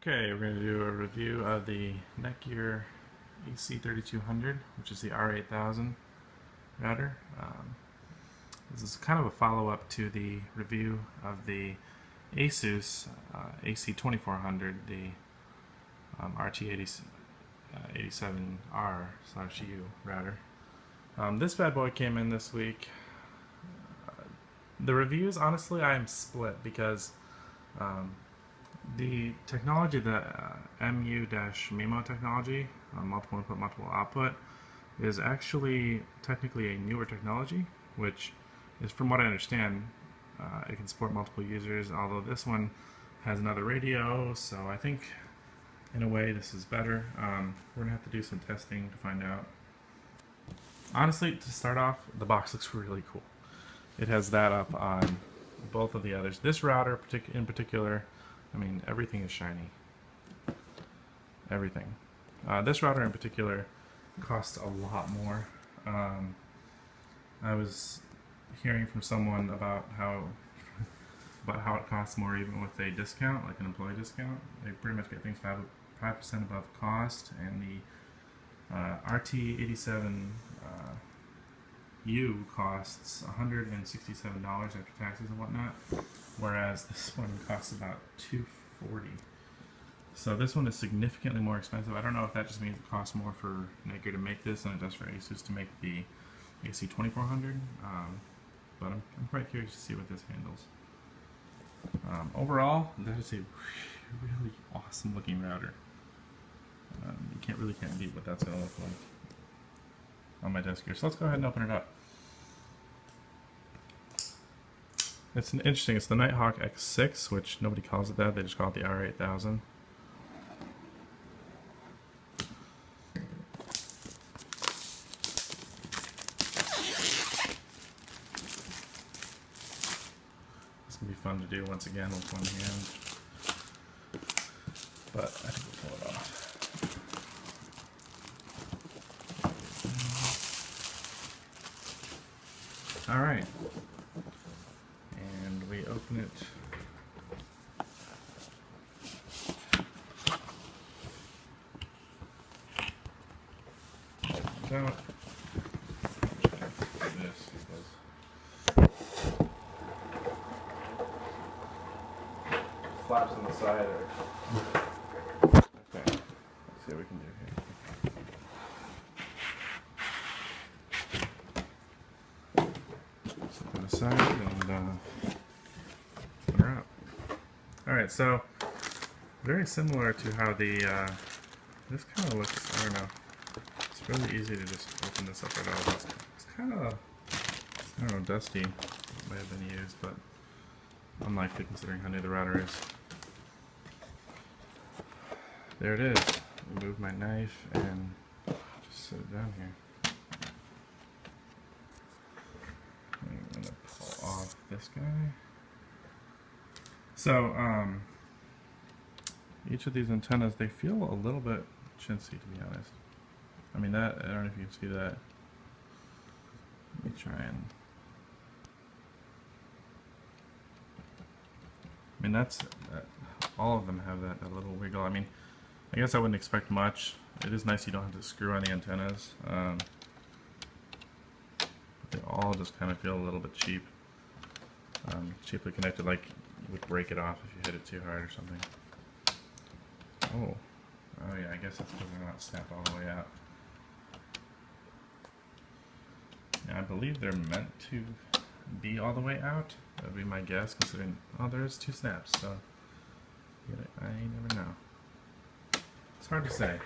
Okay, we're going to do a review of the NETGEAR AC3200, which is the R8000 router. This is kind of a follow-up to the review of the ASUS AC2400, the RT87R/U router. This bad boy came in this week. The reviews, honestly, I am split because the technology, the MU-MIMO technology, multiple input, multiple output, is actually technically a newer technology, which is, from what I understand, it can support multiple users, although this one has another radio, so I think in a way this is better. We're going to have to do some testing to find out. Honestly, to start off, the box looks really cool. It has that up on both of the others. This router in particular, I mean, everything is shiny. Everything. This router in particular costs a lot more. I was hearing from someone about how it costs more even with a discount, like an employee discount. They pretty much get things 5% above cost, and the RT87U costs $167 after taxes and whatnot, whereas this one costs about $240. So this one is significantly more expensive. I don't know if that just means it costs more for NETGEAR to make this than it does for ASUS to make the AC2400, but I'm quite curious to see what this handles. Overall, that is a really awesome looking router. You really can't beat what that's going to look like on my desk here. So let's go ahead and open it up. It's interesting. It's the Nighthawk X6, which nobody calls it that. They just call it the R8000. This can be fun to do once again with one hand, but I think we'll pull it off. All right. We open it. Out. This because flaps on the side are okay. Let's see what we can do here. Set that aside and alright, so very similar to how the this kind of looks. I don't know. It's really easy to just open this up at all. It's kind of, I don't know, dusty. It may have been used, but unlikely considering how new the router is. There it is. Remove my knife and just set it down here. I'm gonna pull off this guy. So, each of these antennas, they feel a little bit chintzy, to be honest. I mean, that, I don't know if you can see that. Let me try and... I mean, that's, all of them have that little wiggle. I mean, I guess I wouldn't expect much. It is nice you don't have to screw on the antennas. But they all just kind of feel a little bit cheap. Cheaply connected, like you would break it off if you hit it too hard or something. Oh yeah, I guess that's because they're not snapped all the way out. Yeah, I believe they're meant to be all the way out. That would be my guess, considering, oh, there's 2 snaps, so I never know. It's hard to say.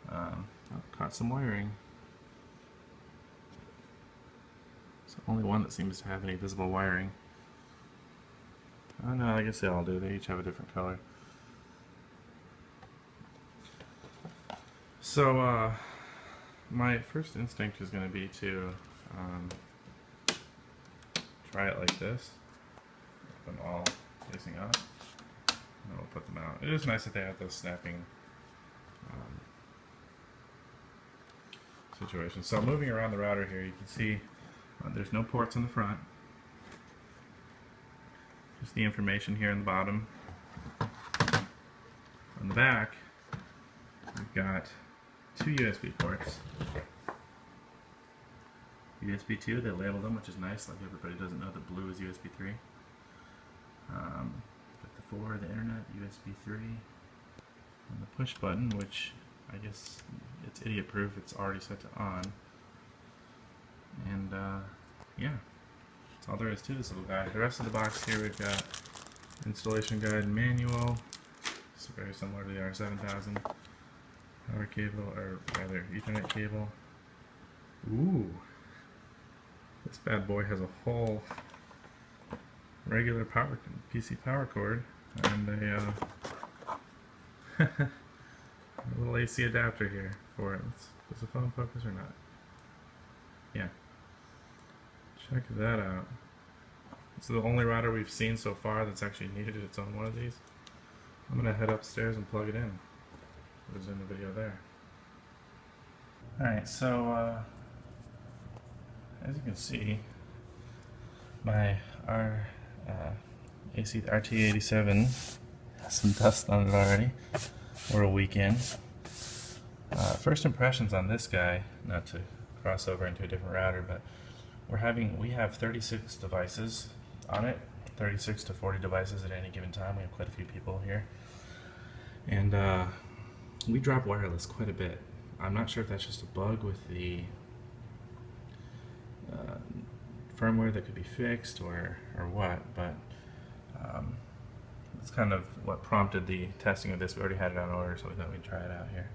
Caught some wiring. It's the only one that seems to have any visible wiring. Oh no, I guess they all do. They each have a different color. So, my first instinct is going to be to try it like this. Put them all facing up. And we'll put them out. It is nice that they have those snapping situations. So, moving around the router here, you can see there's no ports in the front. Just the information here in the bottom. On the back, we've got two USB ports. USB 2, they labeled them, which is nice, like everybody doesn't know that blue is USB 3. Got the 4, the internet, USB 3, and the push button, which I guess it's idiot proof, it's already set to on. And yeah, that's all there is to this little guy. The rest of the box here, we've got installation guide and manual. It's very similar to the R7000. Power cable, or rather Ethernet cable. Ooh, this bad boy has a whole regular power PC power cord and a little AC adapter here for it. Does the phone focus or not? Yeah. Check that out. It's the only router we've seen so far that's actually needed its own one of these. I'm gonna head upstairs and plug it in. There's in the video there. Alright, so as you can see, my RT87 has some dust on it already. We're a week in. First impressions on this guy, not to cross over into a different router, but we have 36 devices on it, 36 to 40 devices at any given time. We have quite a few people here, and we drop wireless quite a bit. I'm not sure if that's just a bug with the firmware that could be fixed or what, but it's kind of what prompted the testing of this. We already had it on order, so we thought we'd try it out here.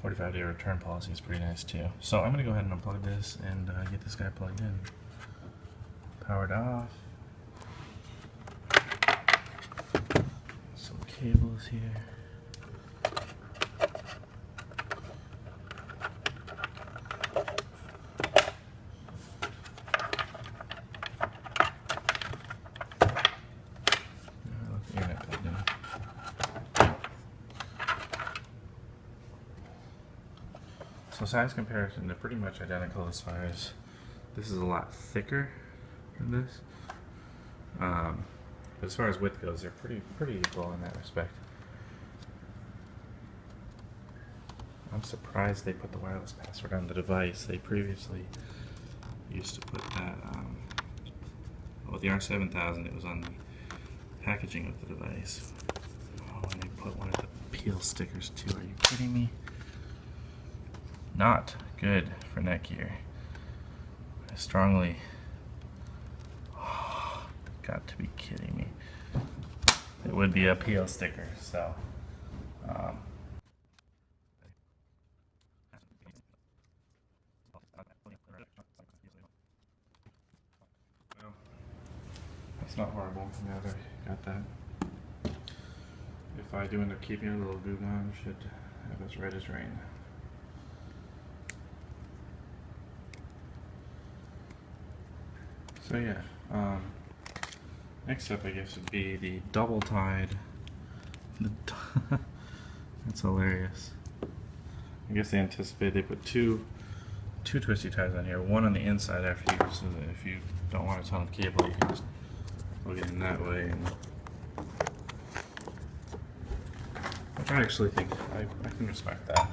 45-day return policy is pretty nice too. So I'm going to go ahead and unplug this and get this guy plugged in. Powered off. Some cables here. So size comparison, they're pretty much identical as far as this is a lot thicker than this. But as far as width goes, they're pretty equal in that respect. I'm surprised they put the wireless password on the device. They previously used to put that, with the R7000, it was on the packaging of the device. Oh, and they put one of the peel stickers too. Are you kidding me? Not good for NETGEAR. I strongly... Oh, got to be kidding me. It would be a peel sticker, so... Well, that's not horrible. Now that I got that. If I do end up keeping a little goo gone, should have as red as rain. So yeah, next up I guess would be the double tied. That's hilarious. I guess they anticipated they put two twisty ties on here, one on the inside after you, so that if you don't want a ton of cable, you can just plug it in that way. And which I actually think I can respect that.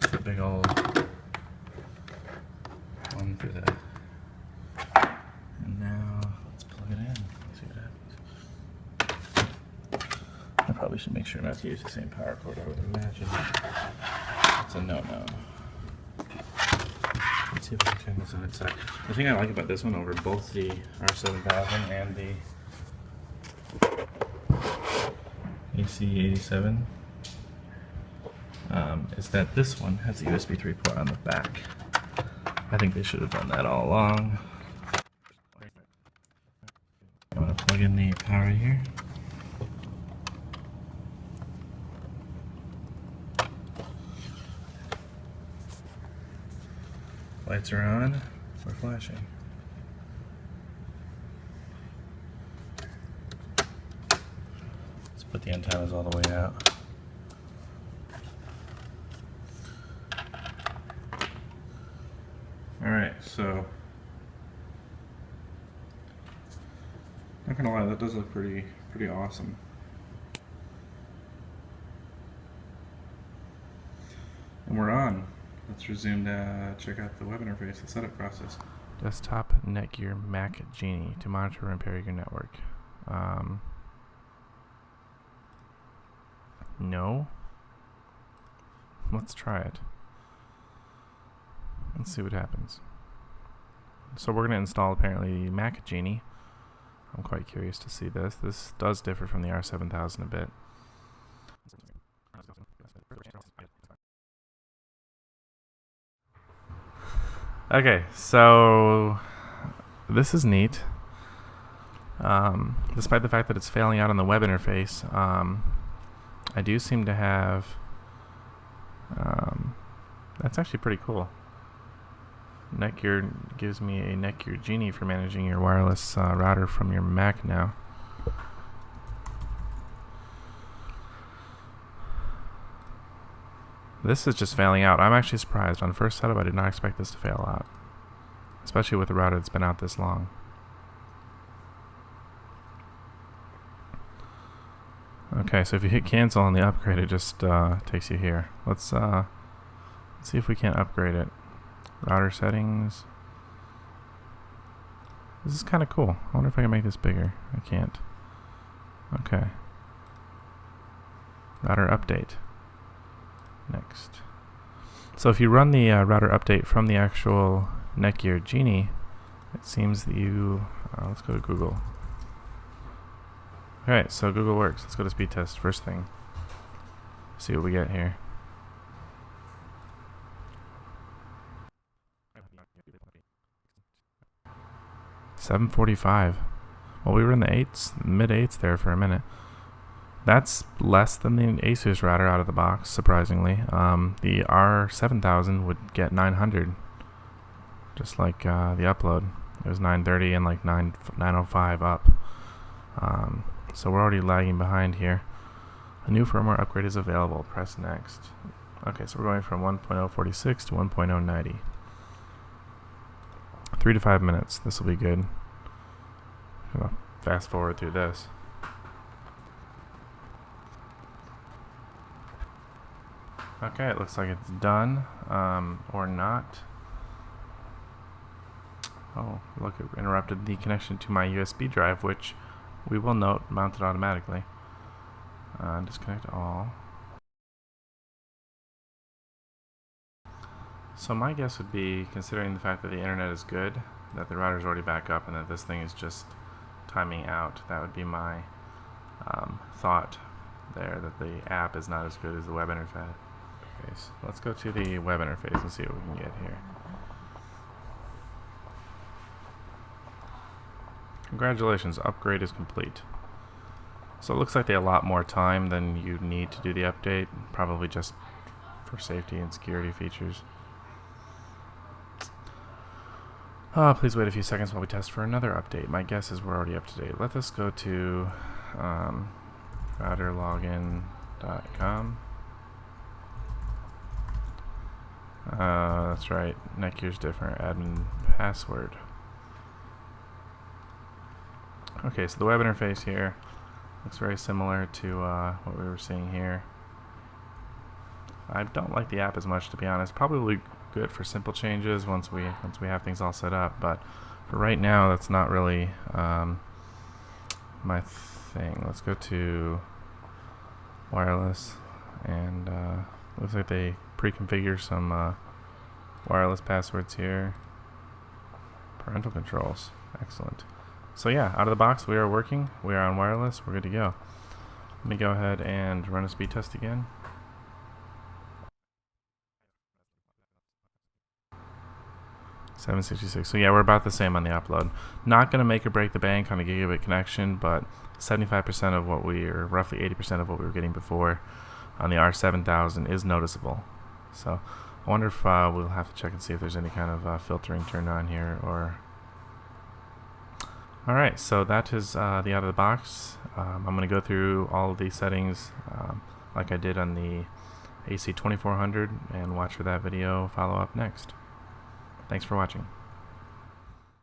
It's a big old one for that. And now let's plug it in. See what happens. I probably should make sure not to use the same power cord, I would imagine. It's a no-no. Let's see if I can turn this on its side. The thing I like about this one over both the R7000 and the AC87 is that this one has a USB 3 port on the back. I think they should have done that all along. I'm going to plug in the power here. Lights are on. We're flashing. Let's put the antennas all the way out. Alright, so Not gonna lie, that does look pretty awesome. And we're on. Let's resume to check out the web interface, the setup process. Desktop NETGEAR Mac Genie to monitor and repair your network. No. Let's try it. Let's see what happens. So we're going to install apparently Mac Genie. I'm quite curious to see this. This does differ from the R7000 a bit. Okay, so this is neat. Despite the fact that it's failing out on the web interface, I do seem to have... that's actually pretty cool. NETGEAR gives me a NETGEAR Genie for managing your wireless router from your Mac now. This is just failing out. I'm actually surprised. On first setup, I did not expect this to fail out, especially with a router that's been out this long. Okay, so if you hit cancel on the upgrade, it just takes you here. Let's see if we can't upgrade it. Router settings. This is kind of cool. I wonder if I can make this bigger. I can't. Okay. Router update. Next. So if you run the router update from the actual NETGEAR Genie, it seems that you... let's go to Google. Alright, so Google works. Let's go to speed test first thing. See what we get here. $745. Well, we were in the mid 8s there for a minute. That's less than the Asus router out of the box, surprisingly. The R7000 would get 900, just like the upload. It was 930 and like 905 up. So we're already lagging behind here. A new firmware upgrade is available. Press next. Okay, so we're going from 1.046 to 1.090. 3 to 5 minutes. This will be good. I'll fast forward through this. Okay, it looks like it's done, or not. Oh, look, it interrupted the connection to my USB drive, which we will note mounted automatically. Disconnect all. So my guess would be, considering the fact that the internet is good, that the router's already back up and that this thing is just timing out. That would be my thought there, that the app is not as good as the web interface. So let's go to the web interface and see what we can get here. Congratulations, upgrade is complete. So it looks like they allot more time than you need to do the update, probably just for safety and security features. Please wait a few seconds while we test for another update. My guess is we're already up to date. Let us go to routerlogin.com. That's right, NETGEAR's different. Admin password. Okay, so the web interface here looks very similar to what we were seeing here. I don't like the app as much, to be honest. Probably good for simple changes once we have things all set up, but for right now, that's not really my thing. Let's go to wireless, and looks like they pre-configure some wireless passwords here. Parental controls, excellent. So yeah, out of the box, we are working. We are on wireless. We're good to go. Let me go ahead and run a speed test again. $766. So yeah, we're about the same on the upload. Not going to make or break the bank on a gigabit connection, but 75% of what or roughly 80% of what we were getting before on the R7000 is noticeable. So I wonder if we'll have to check and see if there's any kind of filtering turned on here, or... Alright, so that is the out of the box. I'm going to go through all of these settings like I did on the AC2400 and watch for that video follow up next. Thanks for watching.